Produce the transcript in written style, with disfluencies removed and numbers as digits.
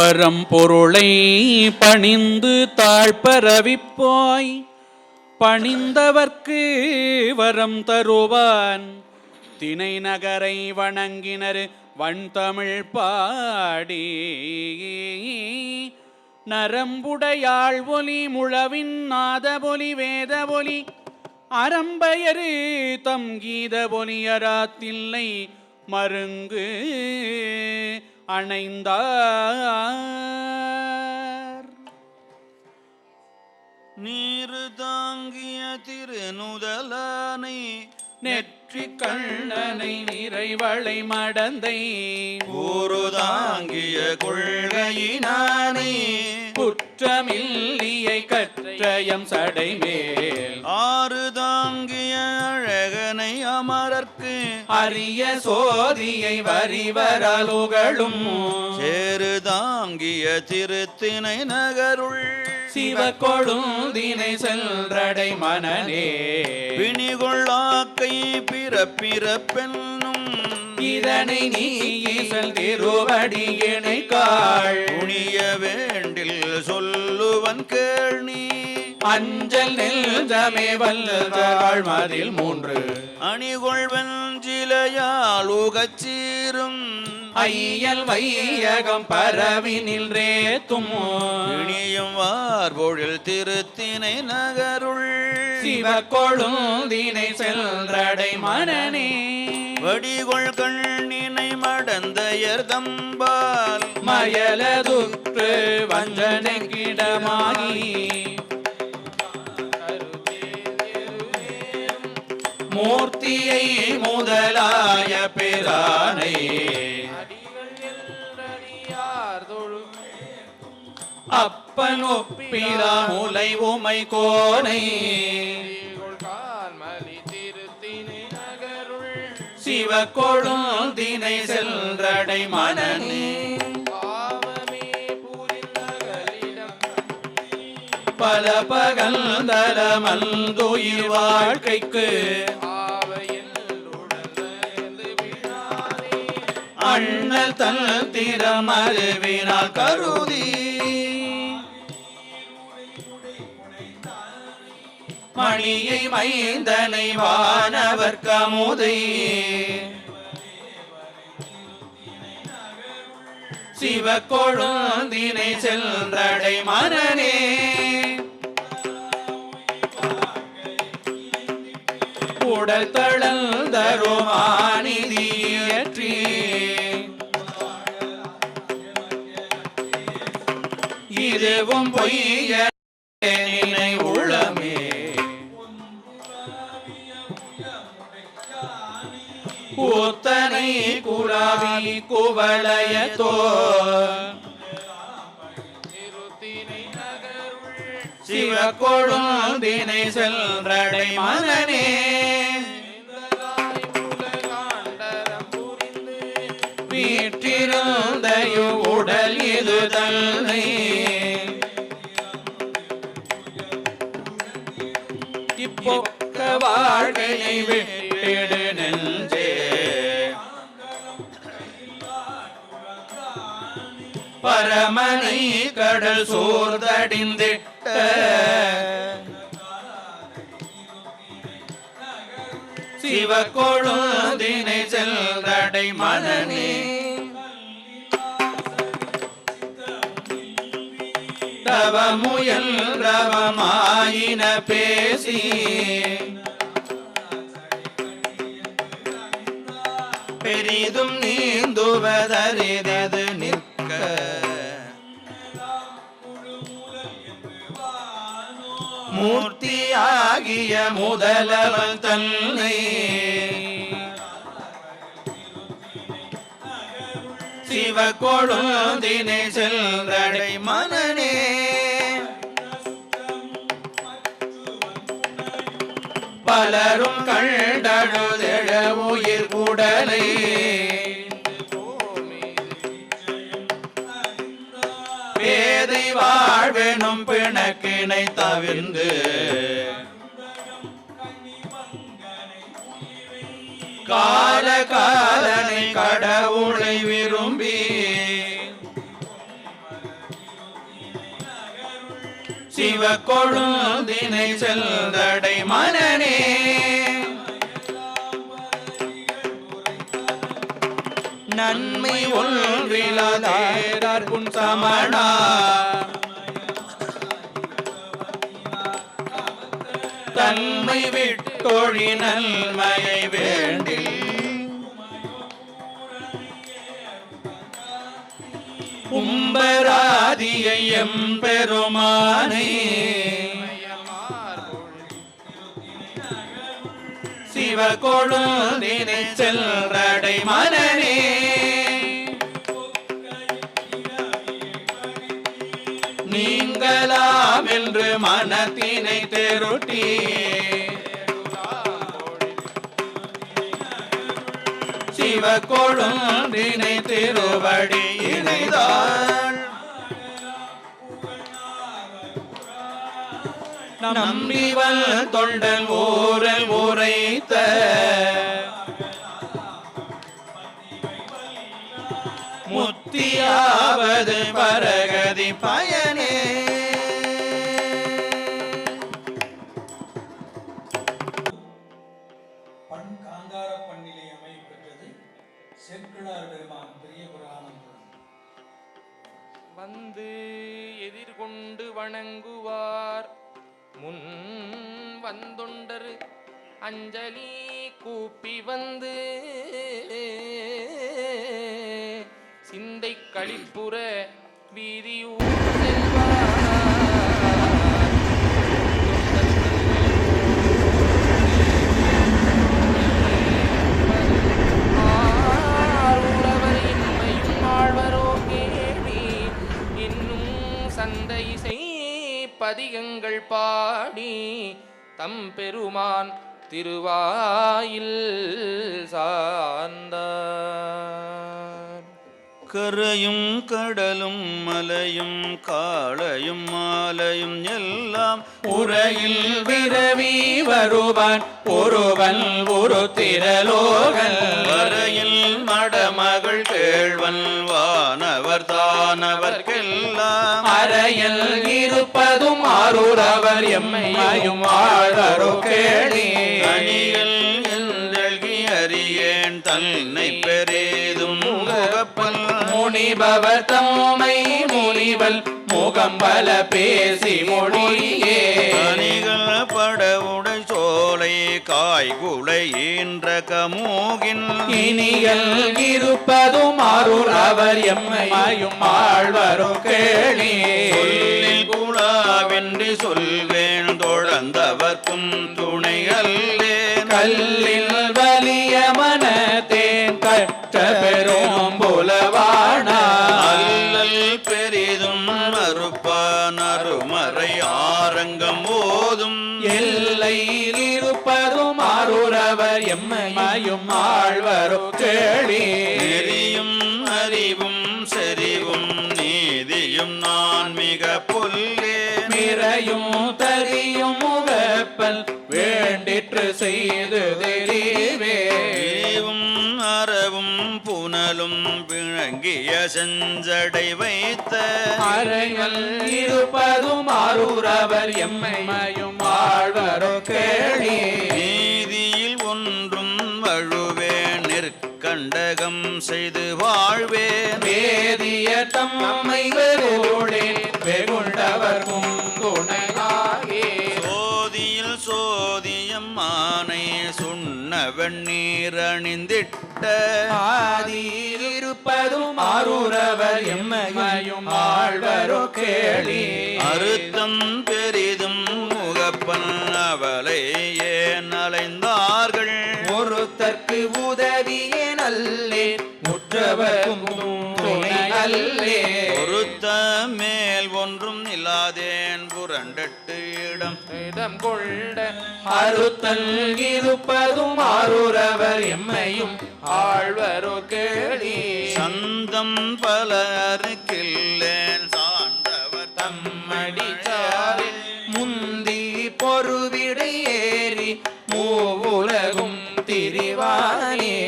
பரம்பொருளை பணிந்து தாழ்பரவிப்போய் பணிந்தவர்க்கு வரம் தருவான். தினை நகரை வணங்கினர் வண்தமிழ் பாடி நரம்புடையாள் ஒலி முழவின் நாதபொலி வேதபொலி அறம்பயரு தம் கீதபொலியராத்தில்லை மருங்கு அணைந்தார். நீரு தாங்கிய திருநுதலானை நெற்றி கண்ணனை நிறைவளை மடந்தை கூறு தாங்கிய கொள்கையினானை குற்றமில்லியை கற்றயம் சடைமேல் ஆறு தாங்கிய அழகனை அமரர்க்கு அரிய சோதியை வரிவரலுகளும் சேரு தாங்கிய திருத்தினை நகருள் சிவக்கொழுந்தினை செல்றடை மனநே பிணிகொள்ளாக்கை பிறப்பிறப்பென்னும் இதனை நீ ஈசல் திருவடியினை காள் துணிய வேண்டில் சொல்லுவன் கேள்வி அஞ்சல் நெல்ஜமே வல்லதாள் மதில் 3 அணிகொள்வன் சிலையால் உகச்சீரும் ஐயல் வையகம் பரவி நின்றேத்தும் இனியும் வார்பொழில் திருத்தினை நகருள் சிவக்கொழுந்தினை செல்றடை மனநே வடிகொள் கண்ணினை மடந்தையர் தம்பால் மயலதுற்று வஞ்சனைக்கிடமாகி மூர்த்தியை முதலாய பிரானை அப்பன் ஒப்பிலா முலை உமை கோனை சிவக்கொழுந்தினை செல்றடை மனநே பல பகல்தல மல்துயிர் வாழ்க்கைக்கு அண்ணல் தல் திறமறிவினால் கருதி மணியை மைந்தனை வானவர் கமுதை சிவக்கொழுந்தினை செல்றடை மனநே உடல் தளர்ந்தருமானிதியற்றி இதுவும் பொய்ய நினை உளமே கூத்தனை குலாவி குவளையத்தோ சிவக்கொழுந்தினை செல்றடை மனநே வீற்றிருந்தையு உடல் இது தன்னை இப்பொக்க வாழ்க்கையை விட்டிடு நெஞ்சே பரமனை கடல் சோர்ந்தடிந்திட்ட சிவக்கொழுந்தினை செல்றடை மனநே தவமுயல் ரவமாயின பேசி பெரிதும் நீந்துவதறிதது நிற்க மூர்த்தியாகிய முதலவன் தன்னை சிவக்கொழுந்தினை செல்றடை மனநே பலரும் கண்டழுதெழ உயிர் குடலை பேதை வாழ்வெனும் பிணக்கினை தவிர்ந்து கால காலனை கடவுளை விரும்பி சிவ கொழுந்தினை செல்தடை மனனே நன்மை ஒன்றிலாதார் புன் சமணா தன்மை விட்டொழி நன்மையை வேண்டி கும்பராதியை எம்பெருமானே சிவ கொழுந்தினை செல்றடை மனனே நீங்களாம் என்று மனத்தினை தெருட்டி சிவ கொழுந்தினை திருவடி இணைதாள் நம்பிவல் தொண்டன் ஊரல் உரைத்த முத்தியாவது பரகதி பயனே பண் காந்தார பண்ணிலே அமைப்பெற்றது செக்கிழார் பெருமான் பெரிய புராணம் வந்து எதிர்கொண்டு வணங்குவார் முன் வந்தொண்டர் அஞ்சலி கூப்பி வந்து சிந்தை களிப்புற வீதியூர் செல்வார் ஆரூரவர் இன்மையும் ஆழ்வரோ கேடி இன்னும் சந்தை பதிகங்கள் பாடி தம் பெருமான் திருவாயில் சார்ந்தார் கரையும் கடலும் மலையும் காளையும் மாலையும் எல்லாம் உரையில் விரவி வருவான் ஒருவன் ஒரு திரலோகன் வரையில் மடமகள் கேழ்வன் வானவர் தானவர்க்கெல்லாம் அறையில் இருப்பதும் ஆரூரவர் எம்மையும் ஆழ்வரோ கேளி அணிகள் என்றல்கி அறியேன் தன்னை பெரிதும் முகப்பல் முனிபவர் தம்மை முனிவல் முகம்பல பேசி மொழியே அணிகள் படவுடை சோலை காய்குலை ஈன்ற கமூகின் இனிகள் இருப்பதும் ஆரூரவர் எம்மையும் ஆழ்வரோ கேளி சொல்லில் குழாவென்று சொல்வேன் தொடர்ந்தவர்க்கும் துணையல்லேன் கல்லில் வலிய மனத்தேன் கற்ற பெரும் புலவானா அல்லல் பெரிதும் மறுப்பான் அருமறை ஆரங்கம் ஓதும் எல்லையில் இருப்பதும் ஆரூரவர் எம்மையும் ஆழ்வரோ கேளி நெறியும் அறிவும் செறிவும் நீதியும் நான் மிக புல்லேன் மிரையும் தரியும் முகப்பல் வேண்டிற்று செய்து தெரிவே பிரிவும் அறவும் புனலும் பிணங்கிய செஞ்சடை வைத்த அறைகள் இருப்பதும் ஆரூரவர் எம்மையும் ஆழ்வரோ கேளி நீதியில் ஒன்றும் வழுவேன் நிற்கண்டகம் செய்து வாழ்வேன் வேதிய தம்மை வெகுளே வெகுண்டவர்க்கும் துணையாகே சோதியில் சோதியம் மானை சுண்ண வெண்ணீர் அணிந்திட்ட ஆதியில் இருப்பதும் ஆரூரவர் எம்மையும் ஆழ்வரோ கேளி அறுத்தம் பெரிதும் முகப்பன் அவளை ஏன் அலைந்தார்கள் ஒருத்தற்கு உதவியே நல்லே முற்றவர்க்கும் துணை அல்லே பொறுத்த மேல் ஒன்றும் இல்லாதேன் புரண்டட்டு இடம் இதம் கொண்ட அறுத்தல் இருப்பதும் ஆரூரவர் எம்மையும் ஆழ்வரோ கேளி சந்தம் பல அறுக்கில்லேன் சார்ந்தவர் தம்மடி சாரில் முந்தி பொறுவிடை ஏறி மூவுலகும் திரிவானே